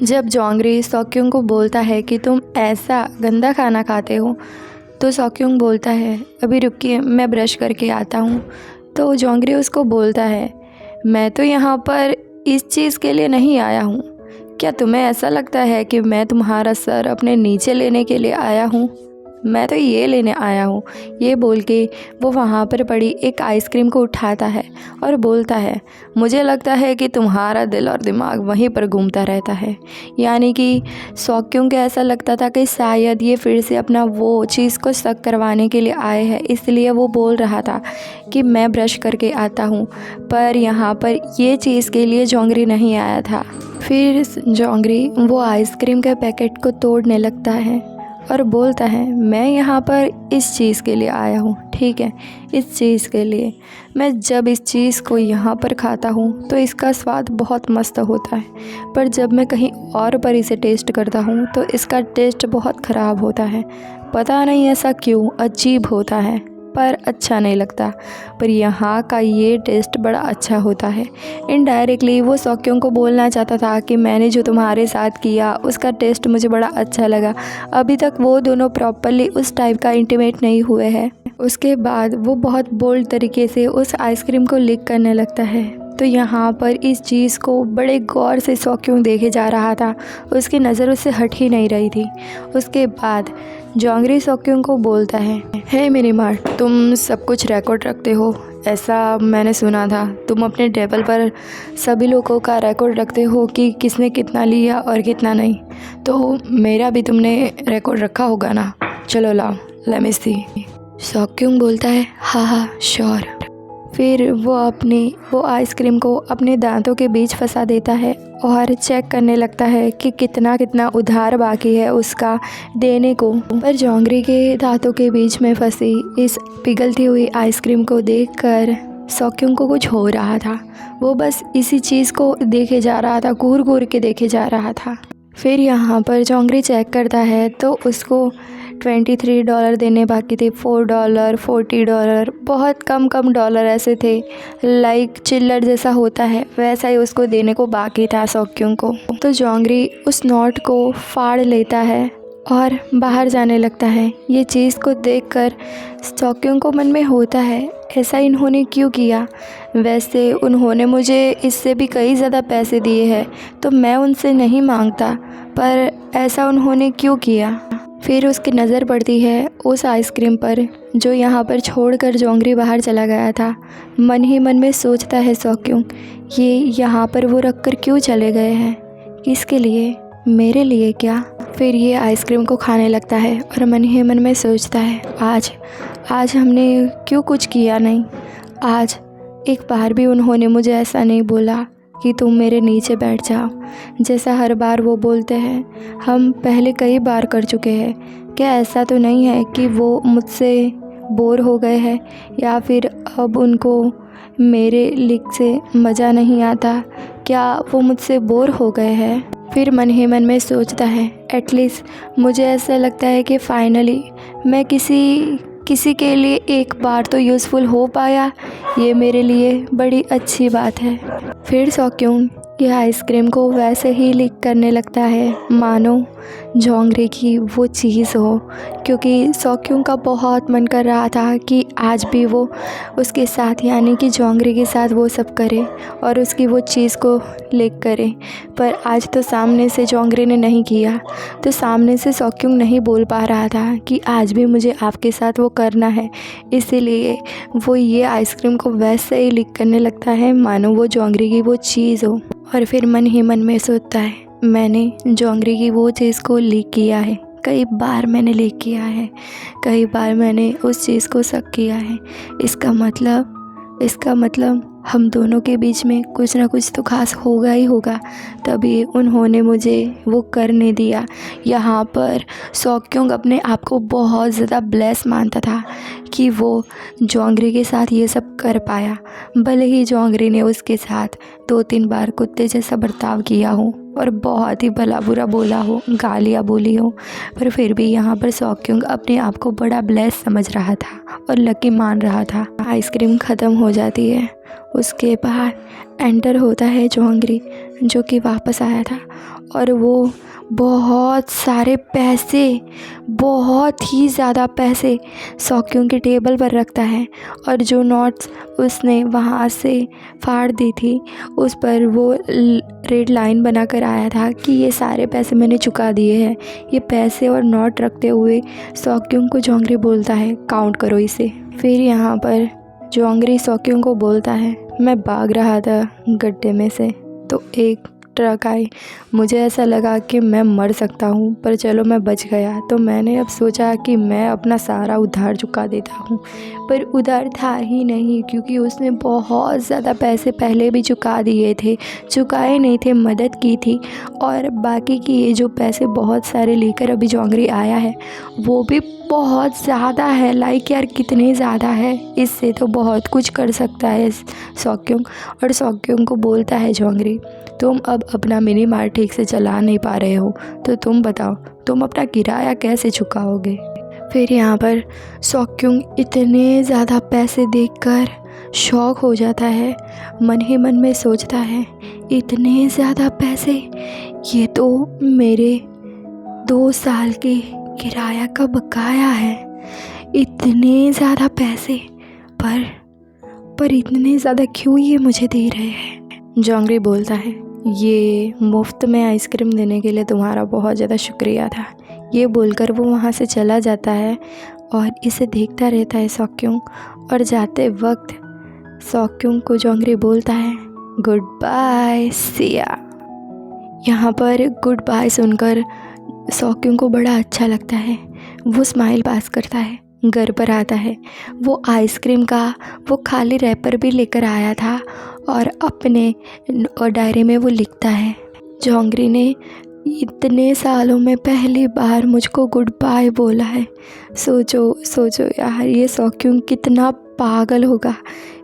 जब जोंगरी सॉक्योंग को बोलता है कि तुम ऐसा गंदा खाना खाते हो, तो सॉक्योंग बोलता है अभी रुकिए मैं ब्रश करके आता हूँ। तो जोंगरी उसको बोलता है मैं तो यहाँ पर इस चीज़ के लिए नहीं आया हूँ। क्या तुम्हें ऐसा लगता है कि मैं तुम्हारा सर अपने नीचे लेने के लिए आया हूँ? मैं तो ये लेने आया हूँ। ये बोल के वो वहाँ पर पड़ी एक आइसक्रीम को उठाता है और बोलता है मुझे लगता है कि तुम्हारा दिल और दिमाग वहीं पर घूमता रहता है। यानी कि सॉक्योंग को ऐसा लगता था कि शायद ये फिर से अपना वो चीज़ को शक करवाने के लिए आए हैं, इसलिए वो बोल रहा था कि मैं ब्रश करके आता हूँ। पर यहाँ पर ये चीज़ के लिए जोंगरी नहीं आया था। फिर जोंगरी वो आइसक्रीम के पैकेट को तोड़ने लगता है और बोलता है मैं यहाँ पर इस चीज़ के लिए आया हूँ, ठीक है, इस चीज़ के लिए। मैं जब इस चीज़ को यहाँ पर खाता हूँ तो इसका स्वाद बहुत मस्त होता है, पर जब मैं कहीं और पर इसे टेस्ट करता हूँ तो इसका टेस्ट बहुत ख़राब होता है। पता नहीं ऐसा क्यों, अजीब होता है पर अच्छा नहीं लगता। पर यहाँ का ये टेस्ट बड़ा अच्छा होता है। इनडायरेक्टली वो सॉक्योंग को बोलना चाहता था कि मैंने जो तुम्हारे साथ किया उसका टेस्ट मुझे बड़ा अच्छा लगा। अभी तक वो दोनों प्रॉपरली उस टाइप का इंटीमेट नहीं हुए हैं। उसके बाद वो बहुत बोल्ड तरीके से उस आइसक्रीम को लिक करने लगता है। तो यहाँ पर इस चीज़ को बड़े गौर से सॉक्योंग देखे जा रहा था, उसकी नज़र उससे हट ही नहीं रही थी। उसके बाद जोंगरी सॉक्योंग को बोलता है हे मेरी माँ, तुम सब कुछ रिकॉर्ड रखते हो, ऐसा मैंने सुना था। तुम अपने टेबल पर सभी लोगों का रिकॉर्ड रखते हो कि किसने कितना लिया और कितना नहीं, तो मेरा भी तुमने रिकॉर्ड रखा होगा ना? चलो लाओ, लेट मी सी। सॉक्योंग बोलता है हाँ श्योर। फिर वो आइसक्रीम को अपने दांतों के बीच फंसा देता है और चेक करने लगता है कि कितना कितना उधार बाकी है उसका देने को। पर जोंगरी के दांतों के बीच में फंसी इस पिघलती हुई आइसक्रीम को देखकर सॉक्योंग को कुछ हो रहा था। वो बस इसी चीज़ को देखे जा रहा था, घूर घूर के देखे जा रहा था। फिर यहाँ पर जोंगरी चेक करता है तो उसको $23 देने बाकी थे। $4, $40, बहुत कम डॉलर ऐसे थे, लाइक चिल्लर जैसा होता है वैसा ही उसको देने को बाकी था सॉक्योंग को। तो जोंगरी उस नोट को फाड़ लेता है और बाहर जाने लगता है। ये चीज़ को देखकर सॉक्योंग को मन में होता है ऐसा इन्होंने क्यों किया? वैसे उन्होंने मुझे इससे भी कई ज़्यादा पैसे दिए हैं तो मैं उनसे नहीं मांगता, पर ऐसा उन्होंने क्यों किया? फिर उसकी नज़र पड़ती है उस आइसक्रीम पर जो यहाँ पर छोड़कर जोंगरी बाहर चला गया था। मन ही मन में सोचता है सॉक्योंग ये यहाँ पर वो रख कर क्यों चले गए हैं? किसके लिए? मेरे लिए क्या? फिर ये आइसक्रीम को खाने लगता है और मन ही मन में सोचता है आज हमने क्यों कुछ किया नहीं। आज एक बार भी उन्होंने मुझे ऐसा नहीं बोला कि तुम मेरे नीचे बैठ जाओ, जैसा हर बार वो बोलते हैं। हम पहले कई बार कर चुके हैं। क्या ऐसा तो नहीं है कि वो मुझसे बोर हो गए हैं या फिर अब उनको मेरे लिख से मज़ा नहीं आता? क्या वो मुझसे बोर हो गए हैं? फिर मन ही मन में सोचता है एटलीस्ट मुझे ऐसा लगता है कि फाइनली मैं किसी के लिए एक बार तो यूज़फुल हो पाया। ये मेरे लिए बड़ी अच्छी बात है। फिर सॉक्योंग यह आइसक्रीम को वैसे ही लिक करने लगता है मानो जोंगरी की वो चीज़ हो, क्योंकि सॉक्योंग का बहुत मन कर रहा था कि आज भी वो उसके साथ यानी कि जोंगरी के साथ वो सब करे और उसकी वो चीज़ को लिक करे। पर आज तो सामने से जोंगरी ने नहीं किया, तो सामने से सॉक्योंग नहीं बोल पा रहा था कि आज भी मुझे आपके साथ वो करना है। इसीलिए वो ये आइसक्रीम को वैसे ही लिक करने लगता है मानो वो जोंगरी की वो चीज़ हो। और फिर मन ही मन में सोचता है मैंने जोंगरी की वो चीज़ को लीक किया है, कई बार मैंने लीक किया है, कई बार मैंने उस चीज़ को शक किया है। इसका मतलब हम दोनों के बीच में कुछ ना कुछ तो खास होगा ही होगा, तभी उन्होंने मुझे वो करने दिया। यहाँ पर सॉक्योंग अपने आप को बहुत ज़्यादा ब्लेस मानता था कि वो जोंगरी के साथ ये सब कर पाया। भले ही जोंगरी ने उसके साथ 2-3 बार कुत्ते जैसा बर्ताव किया हो और बहुत ही भला बुरा बोला हो, गालियाँ बोली हो, पर फिर भी यहाँ पर सॉक्योंग अपने आप को बड़ा ब्लेस समझ रहा था और लकी मान रहा था। आइसक्रीम ख़त्म हो जाती है, उसके बाद एंटर होता है जोंगरी जो कि वापस आया था और वो बहुत सारे पैसे, बहुत ही ज़्यादा पैसे सॉक्योंग के टेबल पर रखता है। और जो नोट्स उसने वहाँ से फाड़ दी थी उस पर वो रेड लाइन बना कर आया था कि ये सारे पैसे मैंने चुका दिए हैं। ये पैसे और नोट रखते हुए सॉक्योंग को जोंगरी बोलता है, काउंट करो इसे। फिर यहाँ पर जोंगरी सॉक्योंग को बोलता है, मैं भाग रहा था गड्ढे में से तो एक ट्रक आई। मुझे ऐसा लगा कि मैं मर सकता हूँ, पर चलो मैं बच गया। तो मैंने अब सोचा कि मैं अपना सारा उधार चुका देता हूँ, पर उधार था ही नहीं, क्योंकि उसने बहुत ज़्यादा पैसे पहले भी चुका दिए थे, चुकाए नहीं थे, मदद की थी। और बाकी की ये जो पैसे बहुत सारे लेकर अभी जोंगरी आया है वो भी बहुत ज़्यादा है। लाइक यार कितने ज़्यादा है, इससे तो बहुत कुछ कर सकता है सॉक्योंग। और सॉक्योंग को बोलता है जोंगरी, तुम अब अपना मिनी मार्ट ठीक से चला नहीं पा रहे हो, तो तुम बताओ तुम अपना किराया कैसे चुकाओगे। फिर यहाँ पर सॉक्योंग इतने ज़्यादा पैसे देखकर शॉक हो जाता है। मन ही मन में सोचता है, इतने ज़्यादा पैसे, ये तो मेरे 2 साल के किराया का बकाया है। इतने ज़्यादा पैसे, पर इतने ज़्यादा क्यों ये मुझे दे रहे हैं। जोंगरी बोलता है, ये मुफ्त में आइसक्रीम देने के लिए तुम्हारा बहुत ज़्यादा शुक्रिया था। ये बोलकर वो वहाँ से चला जाता है और इसे देखता रहता है सॉक्योंग। और जाते वक्त सॉक्योंग को जोंगरी बोलता है, गुड बाय सिया। यहाँ पर गुड बाय सुनकर सॉक्योंग को बड़ा अच्छा लगता है। वो स्माइल पास करता है, घर पर आता है। वो आइसक्रीम का वो खाली रैपर भी लेकर आया था और अपने डायरी में वो लिखता है, जोंगरी ने इतने सालों में पहली बार मुझको गुड बाय बोला है। सोचो यार, ये सॉक्योंग कितना पागल होगा,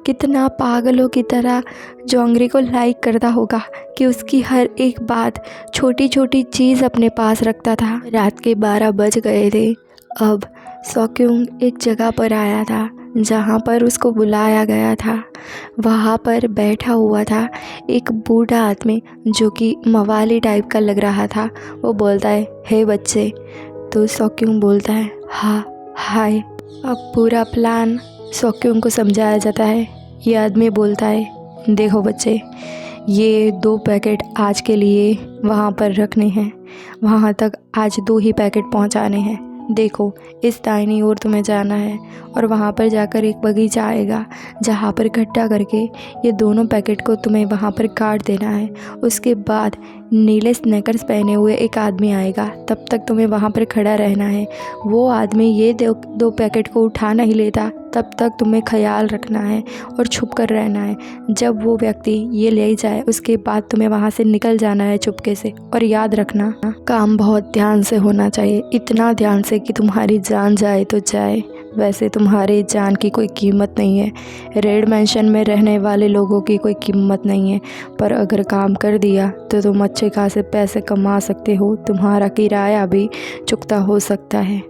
कितना पागलों की तरह जोंगरी को लाइक करता होगा कि उसकी हर एक बात, छोटी छोटी चीज़ अपने पास रखता था। रात के 12 बज गए थे। अब सॉक्योंग एक जगह पर आया था जहाँ पर उसको बुलाया गया था। वहाँ पर बैठा हुआ था एक बूढ़ा आदमी जो कि मवाली टाइप का लग रहा था। वो बोलता है, हे बच्चे। तो सॉक्योंग बोलता है, हाँ हाय। अब पूरा प्लान सॉक्योंग को समझाया जाता है। ये आदमी बोलता है, देखो बच्चे, ये 2 पैकेट आज के लिए वहाँ पर रखने हैं, वहाँ तक आज 2 ही पैकेट पहुँचाने हैं। देखो इस दाहिनी ओर तुम्हें जाना है और वहाँ पर जाकर एक बगीचा आएगा जहाँ पर इकट्ठा करके ये दोनों पैकेट को तुम्हें वहाँ पर काट देना है। उसके बाद नीले स्नैकर्स पहने हुए एक आदमी आएगा, तब तक तुम्हें वहाँ पर खड़ा रहना है। वो आदमी ये 2 पैकेट को उठा नहीं लेता तब तक तुम्हें ख्याल रखना है और छुप कर रहना है। जब वो व्यक्ति ये ले जाए उसके बाद तुम्हें वहाँ से निकल जाना है चुपके से। और याद रखना, काम बहुत ध्यान से होना चाहिए, इतना ध्यान से कि तुम्हारी जान जाए तो जाए। वैसे तुम्हारी जान की कोई कीमत नहीं है, रेड मैंशन में रहने वाले लोगों की कोई कीमत नहीं है, पर अगर काम कर दिया तो तुम अच्छे खासे पैसे कमा सकते हो, तुम्हारा किराया भी चुकता हो सकता है।